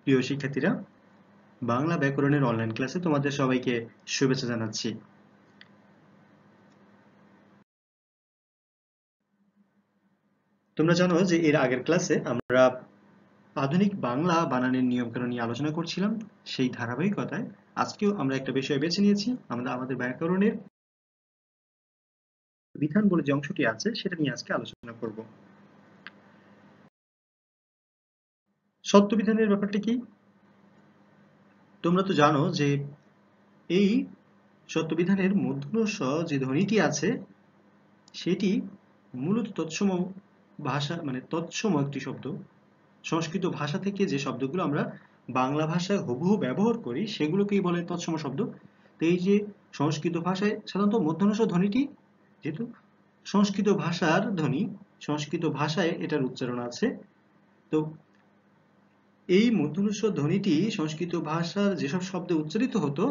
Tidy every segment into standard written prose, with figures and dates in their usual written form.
প্রিয় শিক্ষার্থীরা, বাংলা ব্যাকরণের অনলাইন ক্লাসে তোমাদের সবাইকে শুভেচ্ছা জানাচ্ছি। তোমরা জানো যে এর আগের ক্লাসে আমরা আধুনিক বাংলা বানানের নিয়মকানুন নিয়ে আলোচনা করছিলাম। সেই ধারাবাহিকতায় আজকেও আমরা একটা বিষয় বেছে নিয়েছি। আমরা আমাদের ব্যাকরণের বিধান বলে যে অংশটি আছে সেটা নিয়ে আজকে আলোচনা করব। সত্য বিধানের ব্যাপারটা কি? তোমরা তো জানো যে এই সত্য বিধানের মূর্ধন্য ষ যে ধ্বনিটি আছে সেটি মূলত তৎসম ভাষা তৎসম একটি শব্দ। সংস্কৃত ভাষা থেকে যে শব্দগুলো আমরা বাংলা ভাষায় হুবহু ব্যবহার করি সেগুলোকেই বলে তৎসম শব্দ। তো এই যে সংস্কৃত ভাষায় সাধারণত মূর্ধন্য ষ ধ্বনিটি যেহেতু সংস্কৃত ভাষার ধ্বনি, সংস্কৃত ভাষায় এটার উচ্চারণ আছে, তো এই মূর্ধন্য ষ ধ্বনিটি সংস্কৃত ভাষার যেসব শব্দে উচ্চারিত হতো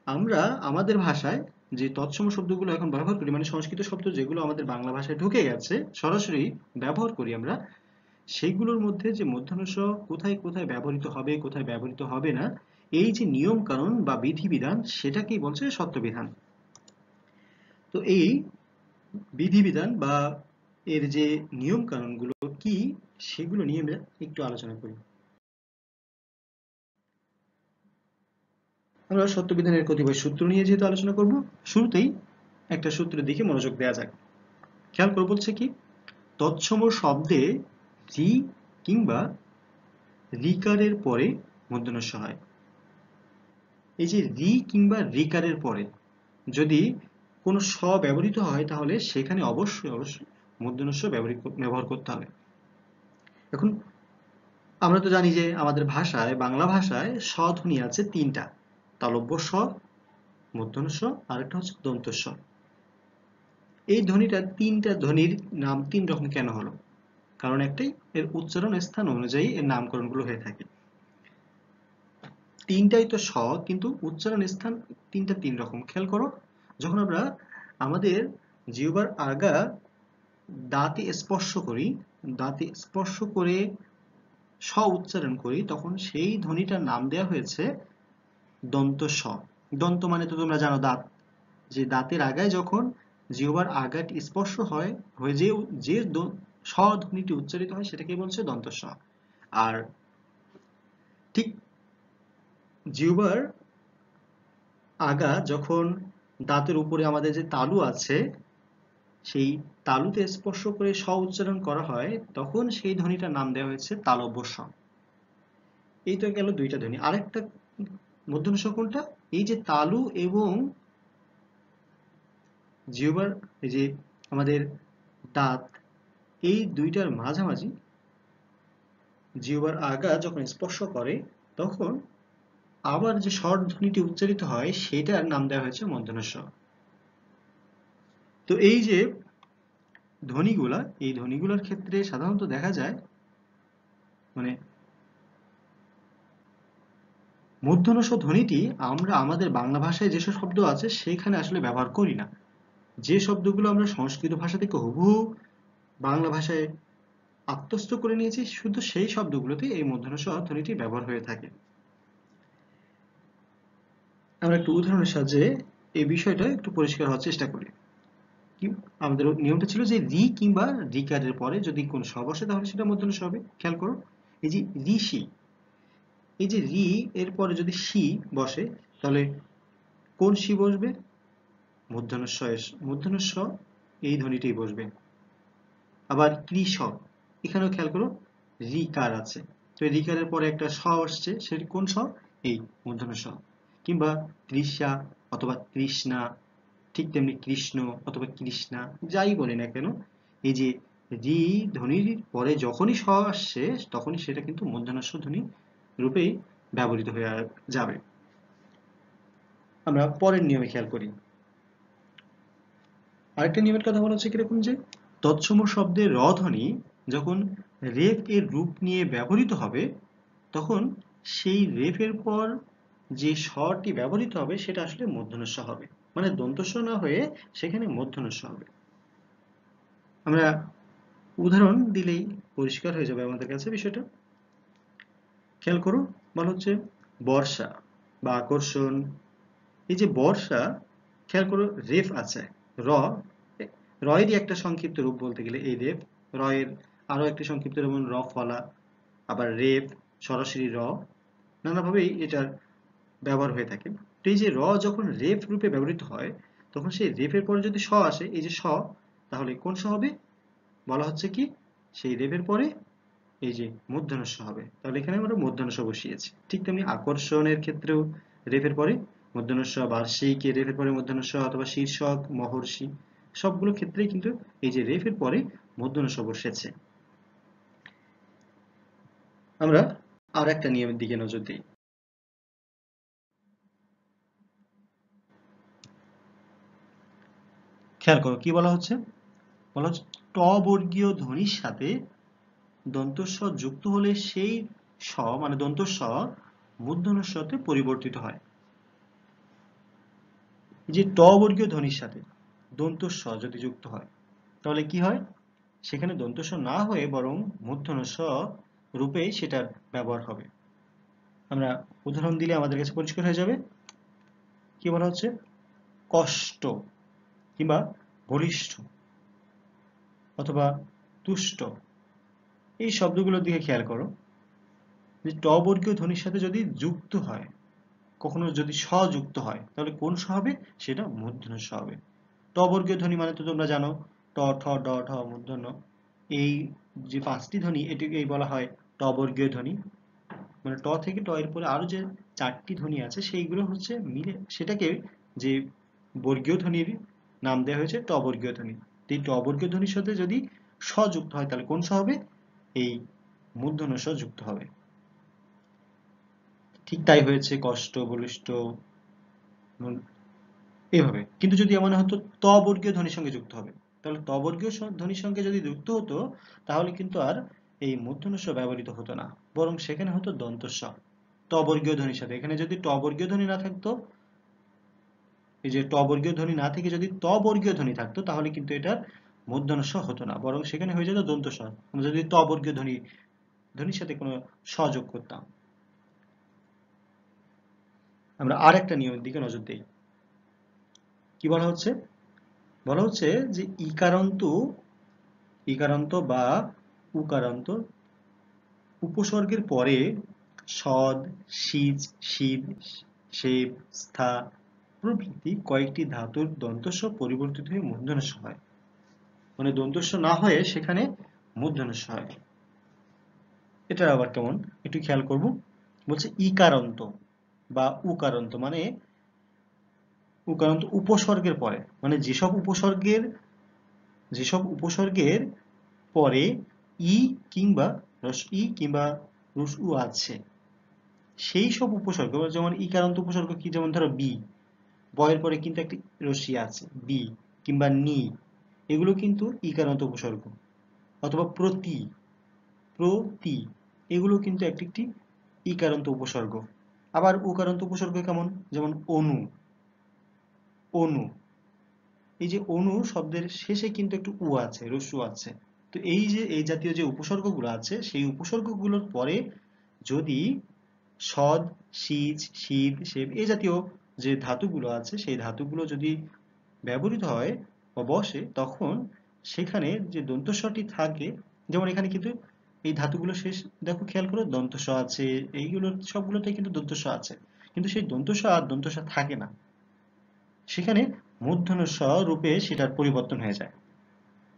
আমরা আমাদের ভাষায় যে তৎসম শব্দগুলো এখন ব্যবহার করি, মানে সংস্কৃত শব্দ যেগুলো আমাদের বাংলা ভাষায় ঢুকে গেছে সরাসরি ব্যবহার করি আমরা, সেইগুলোর মধ্যে যে মূর্ধন্য ষ কোথায় কোথায় ব্যবহৃত হবে কোথায় ব্যবহৃত হবে না, এই যে নিয়ম কানুন বা বিধিবিধান সেটাকেই বলছে সত্যবিধান। তো এই বিধিবিধান বা এর যে নিয়ম কানুনগুলো কি সেগুলো নিয়ে আমরা একটু আলোচনা করি। আমরা সত্যবিধানের কতিপয় সূত্র নিয়ে যেহেতু আলোচনা করব, শুরুতেই একটা সূত্রের দিকে মনোযোগ দেওয়া যাক। খেয়াল করে বলছে কি, তৎসম শব্দে রি কিংবা রিকারের পরে মূর্ধন্য ষ হয়। এই যে রি কিংবা রিকারের পরে যদি কোনো স ব্যবহৃত হয় তাহলে সেখানে অবশ্যই মূর্ধন্য ষ ব্যবহার করতে হবে। এখন আমরা তো জানি যে আমাদের ভাষায়, বাংলা ভাষায় স ধ্বনি আছে তিনটা: তালব্য স, মূর্ধন্য ষ, আর একটা হচ্ছে দন্ত স। এই ধ্বনিটা, তিনটা ধ্বনির নাম তিন রকম কেন হলো? কারণ একটাই, এর উচ্চারণ স্থান অনুযায়ী এর নামকরণগুলো হয়ে থাকে। তিনটাই তো স, কিন্তু উচ্চারণ স্থান তিনটা তিন রকম। খেয়াল করো, যখন আমরা আমাদের জিহ্বার আগা দাঁতে স্পর্শ করি, দাঁতে স্পর্শ করে স উচ্চারণ করি, তখন সেই ধ্বনিটার নাম দেওয়া হয়েছে দন্ত স। দন্ত মানে তো তোমরা জানো দাঁত, যে দাঁতের আগায় যখন জিহ্বার আগাটি স্পর্শ হয়, হয়ে যে স ধ্বনিটি উচ্চারিত হয় সেটাকে বলছে দন্ত স। আর ঠিক জিহ্বার আগা যখন দাঁতের উপরে আমাদের যে তালু আছে সেই তালুতে স্পর্শ করে স উচ্চারণ করা হয়, তখন সেই ধ্বনিটার নাম দেওয়া হয়েছে তালব্য স। এই তো গেল দুইটা ধ্বনি। আরেকটা মূর্ধন্য ষ কোনটা? এই যে তালু এবং জিহ্বার, এই যে আমাদের দাঁত, এই দুইটার মাঝামাঝি জিহ্বার আগা যখন স্পর্শ করে তখন আবার যে স্বর ধ্বনিটি উচ্চারিত হয় সেটার নাম দেওয়া হয়েছে মূর্ধন্য ষ। তো এই যে ধ্বনিগুলা, এই ধ্বনিগুলোর ক্ষেত্রে সাধারণত দেখা যায় মানে মূর্ধন্য ষ ধ্বনিটি আমরা আমাদের বাংলা ভাষায় যেসব শব্দ আছে সেখানে আসলে ব্যবহার করি না। যে শব্দগুলো আমরা সংস্কৃত ভাষা থেকে হুবহু বাংলা ভাষায় আত্মস্থ করে নিয়েছি, শুধু সেই শব্দগুলোতে এই মূর্ধন্য ষ ধ্বনিটি ব্যবহার হয়ে থাকে। আমরা একটু উদাহরণের সাহায্যে এই বিষয়টা একটু পরিষ্কার হওয়ার চেষ্টা করি। আমাদের নিয়মটা ছিল যে রি কিংবা রিকারের পরে যদি কোন স বসে তাহলে সেটা মূর্ধন্য ষ হবে। খেয়াল করো, এই যে ঋষি, এই যে রি এর পরে যদি শি বসে তাহলে কোন শি বসবে? মূর্ধন্য ষ এই ধ্বনিটাই বসবে। আবার কৃষক, এখানেও খেয়াল করো রিকার আছে, তো রিকারের পরে একটা স আসছে, সেটি কোন স? এই মূর্ধন্য ষ। কিংবা কৃষা অথবা কৃষ্ণা, ঠিক তেমনি কৃষ্ণ অথবা কৃষ্ণা, যাই বলি না কেন, এই যে রি ধ্বনির পরে যখনই স আসছে তখনই সেটা কিন্তু মূর্ধন্য ষ ধ্বনি রূপেই ব্যবহৃত হয়ে যাবে। আমরা পরের নিয়মে খেয়াল করি। আরেকটা নিয়মের কথা বলা হচ্ছে কিরকম, যে তৎসম শব্দের র ধ্বনি যখন রেফ এর রূপ নিয়ে ব্যবহৃত হবে তখন সেই রেফের পর যে স্বরটি ব্যবহৃত হবে সেটা আসলে মূর্ধন্য ষ হবে, মানে দন্ত স না হয়ে সেখানে মূর্ধন্য ষ হবে। আমরা উদাহরণ দিলেই পরিষ্কার হয়ে যাবে আমাদের কাছে বিষয়টা। খেয়াল করো, বলা হচ্ছে বর্ষা বা আকর্ষণ। এই যে বর্ষা, খেয়াল করো রেফ আছে র, রয়েরই একটা সংক্ষিপ্ত রূপ বলতে গেলে এই রেফ, রয়ের আরো একটি সংক্ষিপ্ত রূপ যেমন র ফলা, আবার রেফ, সরাসরি র, নানাভাবেই এটার ব্যবহার হয়ে থাকে। তো এই যে র যখন রেফ রূপে ব্যবহৃত হয়, তখন সেই রেফের পরে যদি স আসে, এই যে স, তাহলে কোন স হবে? বলা হচ্ছে কি সেই রেফের পরে এই যে মূর্ধন্য ষ হবে। তাহলে এখানে আমরা মূর্ধন্য ষ বসিয়েছি। ঠিক তেমনি আকর্ষণের ক্ষেত্রেও রেফের পরে মূর্ধন্য ষ, বার্ষিক এর রেফের পরে মূর্ধন্য ষ, অথবা শীর্ষক, মহর্ষি, সবগুলো ক্ষেত্রেই কিন্তু এই যে রেফের পরে মূর্ধন্য ষ বসেছে। আমরা আর একটা নিয়মের দিকে নজর দিই। খেয়াল করো কি বলা হচ্ছে, বলা হচ্ছে ট বর্গীয় ধ্বনির সাথে দন্ত স যুক্ত হলে সেই স মানে দন্ত স মূর্ধন্য ষতে পরিবর্তিত হয়। যে ট বর্গীয় ধ্বনির সাথে দন্ত স যদি যুক্ত হয়, তাহলে কি হয়? সেখানে দন্ত স না হয়ে বরং মূর্ধন্য স রূপে সেটার ব্যবহার হবে। আমরা উদাহরণ দিলে আমাদের কাছে পরিষ্কার হয়ে যাবে। কি বলা হচ্ছে? কষ্ট কিংবা বলিষ্ঠ অথবা তুষ্ট, এই শব্দগুলোর দিকে খেয়াল করো। যে ট বর্গীয় ধ্বনির সাথে যদি যুক্ত হয়, কখনো যদি স যুক্ত হয়, তাহলে কোন স হবে? সেটা মূর্ধন্য স হবে। ট বর্গীয় ধ্বনি মানে তো তোমরা জানো, ট, ঠ, ড, ঢ, মূর্ধন্য, এই যে পাঁচটি ধ্বনি এটিকেই বলা হয় ট বর্গীয় ধ্বনি। মানে ট থেকে ট এর পরে আরো যে চারটি ধ্বনি আছে সেইগুলো হচ্ছে মিলে সেটাকে যে বর্গীয় ধ্বনির নাম দেওয়া হয়েছে ট বর্গীয় ধ্বনি। এই ট বর্গীয় ধ্বনির সাথে যদি স যুক্ত হয়, তাহলে কোন স হবে? এই মূর্ধন্য স যুক্ত হবে। ঠিক তাই হয়েছে কষ্ট, বলিষ্ঠ, এইভাবে। কিন্তু যদি এমন হতো ত বর্গীয় ধ্বনির সঙ্গে যুক্ত হবে, তাহলে ত বর্গীয় ধ্বনির সঙ্গে যদি যুক্ত হতো, তাহলে কিন্তু আর এই মূর্ধন্য ষ ব্যবহৃত হতো না, বরং সেখানে হতো দন্ত স ত বর্গীয় ধ্বনির সাথে। এখানে যদি ট বর্গীয় ধ্বনি না থাকতো, এই যে ট বর্গীয় ধ্বনি না থেকে যদি ত বর্গীয় ধ্বনি থাকতো, তাহলে কিন্তু এটার মূর্ধন্য ষ হতো না, বরং সেখানে হয়ে যেত দন্ত স। আমরা যদি ত বর্গীয় ধ্বনির সাথে কোনো স যোগ করতাম। আমরা আর একটা নিয়মের দিকে নজর দিই। কি বলা হচ্ছে? বলা হচ্ছে যে ইকারান্ত বা উকারান্ত উপসর্গের পরে সদ, সিজ, শিব, শেব, স্থা প্রভৃতি কয়েকটি ধাতুর দন্তস্ব পরিবর্তিত হয়ে মূর্ধন্য ষ হয়। মানে দন্তস্ব না হয়ে সেখানে মূর্ধন্য ষ হয়। এটা আবার কেমন একটু খেয়াল করব। বলছে ইকারান্ত বা উকারান্ত, মানে উকারান্ত উপসর্গের পরে, মানে যেসব উপসর্গের পরে ই কিংবা ই কিংবা উ আছে, সেই সব উপসর্গ, যেমন ইকারান্ত উপসর্গ কি, যেমন ধরো বি, বয়ের পরে কিন্তু একটি রশ্মি আছে বি, কিংবা নি, এগুলো কিন্তু ইকারান্ত উপসর্গ। অথবা প্রতি, এগুলো কিন্তু একটি একটি ইকারান্ত উপসর্গ। আবার উকারান্ত উপসর্গ কেমন, যেমন অনু, অনু, এই যে অনু শব্দের শেষে কিন্তু একটু উ আছে, রস্যু আছে। তো এই যে এই জাতীয় যে উপসর্গগুলো আছে, সেই উপসর্গগুলোর পরে যদি সদ, সিজ, শিদ, শেব এই জাতীয় যে ধাতুগুলো আছে, সেই ধাতুগুলো যদি ব্যবহৃত হয় বা বসে, তখন সেখানে যে দন্তস্বটি থাকে, যেমন এখানে কিন্তু এই ধাতুগুলো শেষ, দেখো খেয়াল করো দন্তস্ব আছে, এইগুলোর সবগুলোতে কিন্তু দন্তস্ব আছে, কিন্তু সেই দন্তস্ব আর দন্তস্ব থাকে না, সেখানে মূর্ধন্য ষ রূপে সেটার পরিবর্তন হয়ে যায়।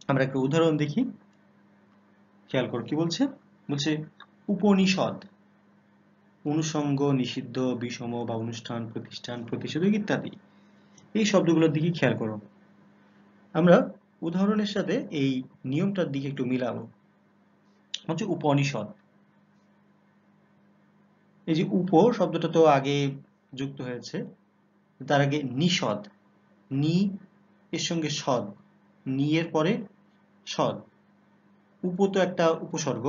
আমরা একটা উদাহরণ দেখি, খেয়াল করো কি বলছে। বলছে উপনিষদ, অনুষঙ্গ, নিষিদ্ধ, বিষম বা অনুষ্ঠান, প্রতিষ্ঠান, প্রতিষেধক ইত্যাদি, এই শব্দগুলোর দিকে খেয়াল করো। আমরা উদাহরণের সাথে এই নিয়মটার দিকে একটু মিলাবো। হচ্ছে উপনিষদ, এই যে উপ শব্দটা তো আগে যুক্ত হয়েছে, তার আগে নিষদ, নি এর সঙ্গে সদ, নি এর পরে সদ, উপ তো একটা উপসর্গ,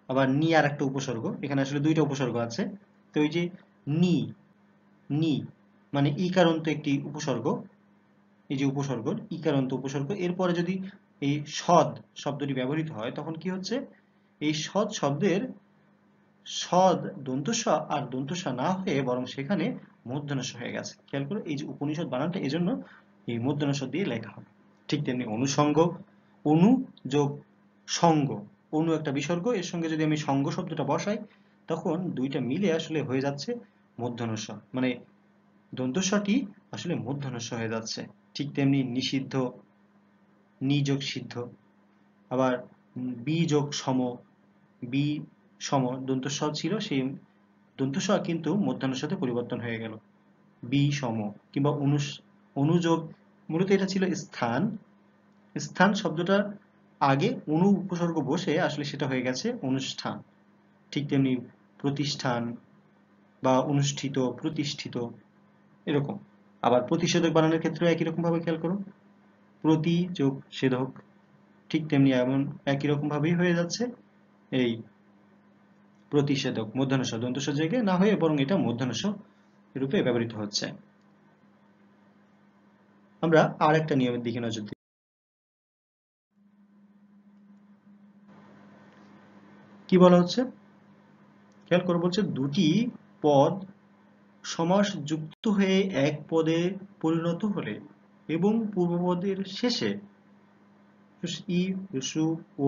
আবার নি আর একটা উপসর্গ, এখানে আসলে দুইটা উপসর্গ আছে। তো এই যে নি, নি মানে ইকারান্ত একটি উপসর্গ, এই যে উপসর্গ ইকারান্ত উপসর্গ, এরপরে যদি এই সদ শব্দটি ব্যবহৃত হয়, তখন কি হচ্ছে? এই সদ শব্দের স দন্ত স আর দন্ত স না হয়ে বরং সেখানে মূর্ধন্য ষ হয়ে গেছে। খেয়াল করো এই যে উপনিষদ বানানটা এজন্য এই মূর্ধন্য ষ দিয়ে লেখা হবে। ঠিক তেমনি অনুসঙ্গ, অনু যোগ সঙ্গ, অনু একটা বিসর্গ, এর সঙ্গে যদি আমি সঙ্গ শব্দটা বসাই তখন দুইটা মিলে আসলে হয়ে যাচ্ছে মূর্ধন্য ষ, মানে দন্ত ষটি আসলে মূর্ধন্য ষ হয়ে যাচ্ছে। ঠিক তেমনি নিষিদ্ধ, নি যোগ সিদ্ধ, আবার বি যোগ সম, বি সম দন্ত স ছিল, সেই দন্ত স কিন্তু মূর্ধন্য ষতে পরিবর্তন হয়ে গেল, বি সম। কিংবা অনুযোগ, মূলত এটা ছিল স্থান, স্থান শব্দটার আগে অনু উপসর্গ বসে আসলে সেটা হয়ে গেছে অনুষ্ঠান। ঠিক তেমনি প্রতিষ্ঠান বা অনুষ্ঠিত, প্রতিষ্ঠিত, এরকম। আবার প্রতিষেধক বানানোর ক্ষেত্রে একই রকম ভাবে খেয়াল করো, প্রতি যোগ ষেধক, ঠিক তেমনি এমন একই রকম ভাবেই হয়ে যাচ্ছে এই প্রতিষেধক, মূর্ধন্য ষ দন্ত স জায়গায় না হয়ে বরং এটা মূর্ধন্য ষ রূপে ব্যবহৃত হচ্ছে। আমরা আর একটা নিয়মের দিকে নজর দিই। কি বলা হচ্ছে খেয়াল করে, বলছে দুটি পদ সমাস যুক্ত হয়ে এক পদে পরিণত হলে এবং পূর্বপদের শেষে ই, ঋ,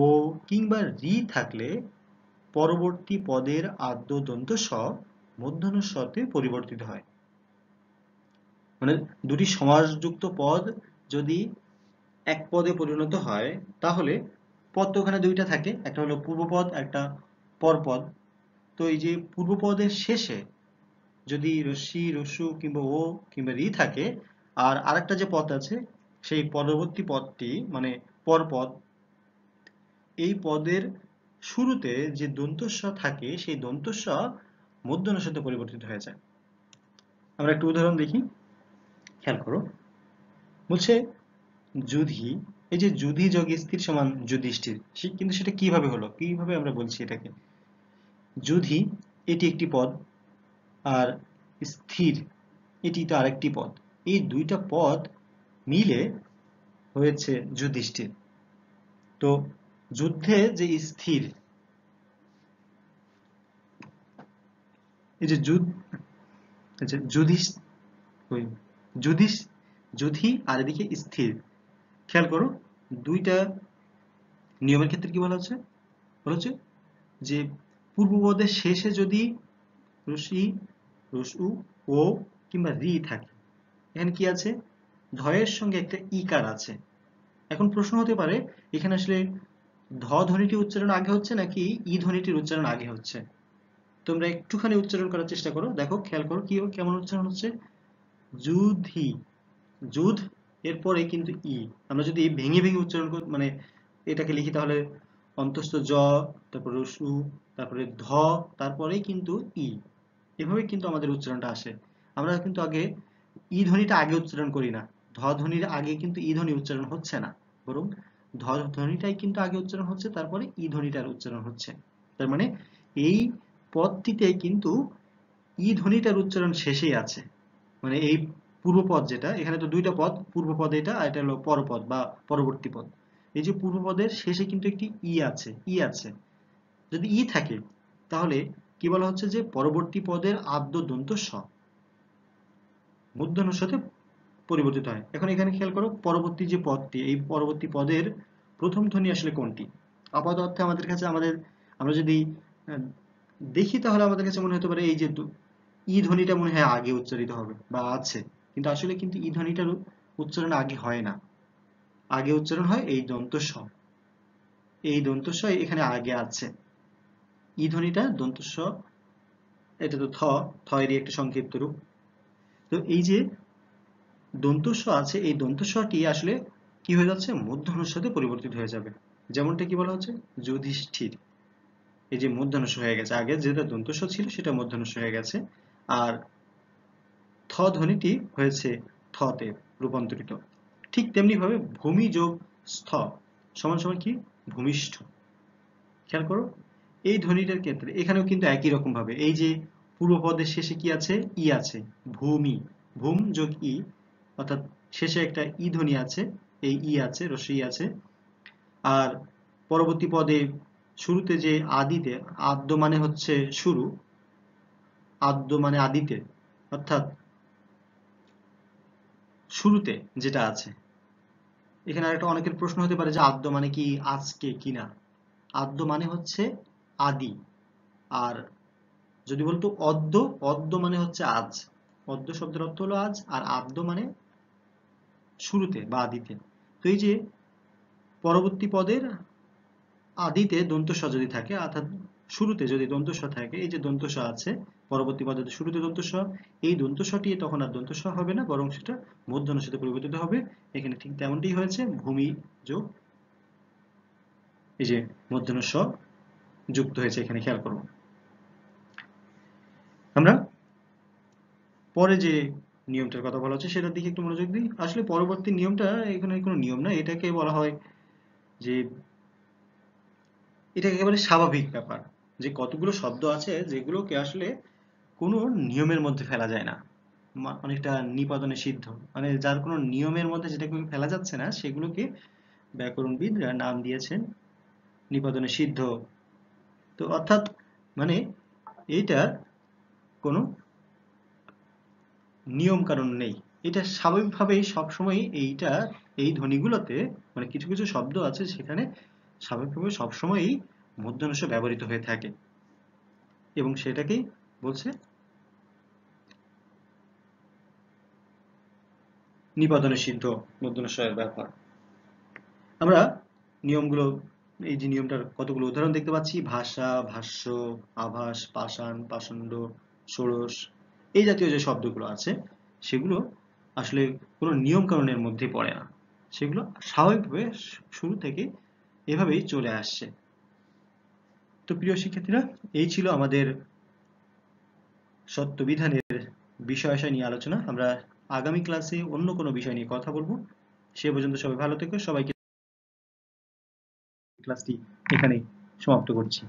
ও কিংবা রি থাকলে পরবর্তী পদের আদ্য দন্ত স মূর্ধন্য ষতে পরিবর্তিত হয়। মানে দুটি সমাসযুক্ত পদ যদি এক পদে পরিণত হয় তাহলে পদ তো ওখানে দুইটা থাকে, একটা হলো পূর্বপদ, একটা পরপদ। তো এই যে পূর্বপদের শেষে যদি রস্যি, রস্যু কিংবা ও কিংবা রি থাকে, আর আরেকটা যে পদ আছে সেই পরবর্তী পদটি মানে পরপদ, এই পদের শুরুতে যে দন্তস্ব থাকে সেই দন্তস্ব মূর্ধন্য ষতে পরিবর্তিত হয়ে যায়। আমরা একটা উদাহরণ দেখি, খেয়াল করো। বলছে যুধি, এই যে যুধি যোগ স্থির সমান যুধিষ্ঠির, কিন্তু সেটা কিভাবে হলো, কিভাবে আমরা বলছি এটাকে? যুধি এটি একটি পদ, আর স্থির এটি তো আরেকটি পদ, এই দুইটা পদ মিলে হয়েছে যুধিষ্ঠির। তো যুদ্ধে যে স্থির, এই যে যুধি আর এদিকে স্থির, খেয়াল করো দুইটা নিয়মের ক্ষেত্রে কি বলা হচ্ছে যে পূর্বপদের শেষে যদি রস্যি, রস্যু, ও কিংবা রি থাকে, এখানে কি আছে, ধয়ের সঙ্গে একটা ইকার আছে। এখন প্রশ্ন হতে পারে এখানে আসলে ধ ধ্বনিটি উচ্চারণ আগে হচ্ছে নাকি ই ধ্বনিটির উচ্চারণ আগে হচ্ছে। তোমরা একটুখানি উচ্চারণ করার চেষ্টা করো, দেখো খেয়াল করো কি কেমন উচ্চারণ হচ্ছে। যুধি, যুধ এরপরে কিন্তু ই, আমরা যদি ভেঙে ভেঙে উচ্চারণ করি মানে এটাকে লিখি তাহলে অন্তস্থ জ, তারপরে রসু, তারপরে ধ, তারপরেই কিন্তু ই, এভাবে কিন্তু আমাদের উচ্চারণটা আসে। আমরা কিন্তু আগে ই ধ্বনিটা আগে উচ্চারণ করি না, ধ ধ্বনির আগে কিন্তু ই ধ্বনি উচ্চারণ হচ্ছে না, বরং ধ ধ্বনিটাই কিন্তু আগে উচ্চারণ হচ্ছে, তারপরে ই ধ্বনিটার উচ্চারণ হচ্ছে। তার মানে এই পদটিতে কিন্তু ই ধ্বনিটার উচ্চারণ শেষেই আছে। মানে এই পূর্বপদ যেটা, এখানে তো দুইটা পদ, পূর্বপদ এটা আর এটা হলো পরপদ বা পরবর্তী পদ। এই যে পূর্বপদের শেষে কিন্তু একটি ই আছে। যদি ই থাকে তাহলে কি বলা হচ্ছে যে পরবর্তী পদের আদ্য দন্ত স মূর্ধন্য ষতে পরিবর্তিত হয়। এখন এখানে খেয়াল করো পরবর্তী যে পদটি, এই পরবর্তী পদের প্রথম ধ্বনি আসলে কোনটি? আপাত অর্থে আমাদের কাছে আমরা যদি দেখি তাহলে আমাদের কাছে মনে হতে পারে এই যে ই ধ্বনিটা মনে হয় আগে উচ্চারিত হবে বা আছে, কিন্তু আসলে কিন্তু ই ধ্বনিটার উচ্চারণ আগে হয় না, আগে উচ্চারণ হয় এই দন্ত স, এই দন্ত স এখানে আগে আছে, ই ধ্বনিটা দন্ত স, এটা তো থ এরই একটা সংক্ষিপ্ত রূপ। তো এই যে দন্ত স আছে, এই দন্ত সটি আসলে কি হয়ে যাচ্ছে, মূর্ধন্য ষ তে পরিবর্তিত হয়ে যাবে। যেমনটা কি বলা হচ্ছে যুধিষ্ঠির, এই যে মূর্ধন্য ষ হয়ে গেছে, আগে যেটা দন্ত স ছিল সেটা মূর্ধন্য ষ হয়ে গেছে, আর থ ধ্বনিটি হয়েছে থ তে রূপান্তরিত। ঠিক তেমনি ভাবে ভূমি যোগ স্থ সমান সমান কি, ভূমিষ্ঠ। খেয়াল করো এই ধ্বনিটার ক্ষেত্রে এখানেও কিন্তু একই রকম ভাবে এই যে পূর্বপদের শেষে কি আছে, ই আছে, ভূমি, ভূম যোগ ই, অর্থাৎ শেষে একটা ই ধ্বনি আছে, এই ই আছে, রস্যই আছে। আর পরবর্তী পদে শুরুতে যে আদিতে, আদ্য মানে হচ্ছে শুরু, আদ্য মানে আদিতে, অর্থাৎ শুরুতে যেটা আছে। এখানে আরেকটা অনেকের প্রশ্ন হতে পারে যে আদ্য মানে কি আজকে কিনা। আদ্য মানে হচ্ছে আদি। আর যদি বলতো অদ্য, অদ্য মানে হচ্ছে আজ। অদ্য শব্দের অর্থ হলো আজ, আর আদ্য মানে শুরুতে বা আদিতে। তো এই যে পরবর্তী পদের আদিতে দন্ত স যদি থাকে, অর্থাৎ শুরুতে যদি দন্ত স থাকে, এই যে দন্ত স আছে পরবর্তী পদের শুরুতে দন্ত স, এই দন্ত সটি তখন আর দন্ত স হবে না, বরং সেটা মূর্ধন্য সাথে পরিবর্তিত হবে। এখানে ঠিক তেমনটি হয়েছে, ভূমি যোগ এই যে মূর্ধন্য স যুক্ত হয়েছে, এখানে খেয়াল করব। আমরা পরে যে নিয়মটার কথা বলা হচ্ছে সেটার দিকে একটু মনোযোগ দিই। আসলে পরবর্তী নিয়মটা এখানে কোনো নিয়ম না, এটাকে বলা হয় যে এটা একেবারে স্বাভাবিক ব্যাপার, যে কতগুলো শব্দ আছে যেগুলোকে আসলে কোনো নিয়মের মধ্যে ফেলা যায় না। অনেকটা নিপাতনে সিদ্ধ, মানে যার কোনো নিয়মের মধ্যে যেটাকে ফেলা যাচ্ছে না, সেগুলোকে ব্যাকরণবিদরা নাম দিয়েছেন নিপাতনে সিদ্ধ। তো অর্থাৎ মানে এইটা কোনো নিয়ম কানুন নেই, এটা স্বাভাবিকভাবেই সবসময় এইটা, এই ধ্বনিগুলোতে মানে কিছু কিছু শব্দ আছে সেখানে স্বাভাবিকভাবে সবসময়ই মূর্ধন্য ষ ব্যবহৃত হয়ে থাকে, এবং সেটাকেই বলছে নিপাতনে সিদ্ধ মূর্ধন্য ষ এর ব্যবহার। আমরা নিয়মগুলো, এই যে নিয়মটার কতগুলো উদাহরণ দেখতে পাচ্ছি, ভাষা, ভাষ্য, আভাস, পাষাণ, পাষণ্ড, ষোড়শ, এই জাতীয় যে শব্দগুলো আছে সেগুলো আসলে কোনো নিয়ম কানুনের মধ্যে পড়ে না, সেগুলো স্বাভাবিকভাবে শুরু থেকে এভাবেই চলে আসছে। তো প্রিয় শিক্ষার্থীরা, এই ছিল আমাদের সত্যবিধানের বিষয় নিয়ে আলোচনা। আমরা আগামী ক্লাসে অন্য কোনো বিষয় নিয়ে কথা বলবো। সে পর্যন্ত সবাই ভালো থেকো। সবাইকে ক্লাসটি এখানেই সমাপ্ত করছি।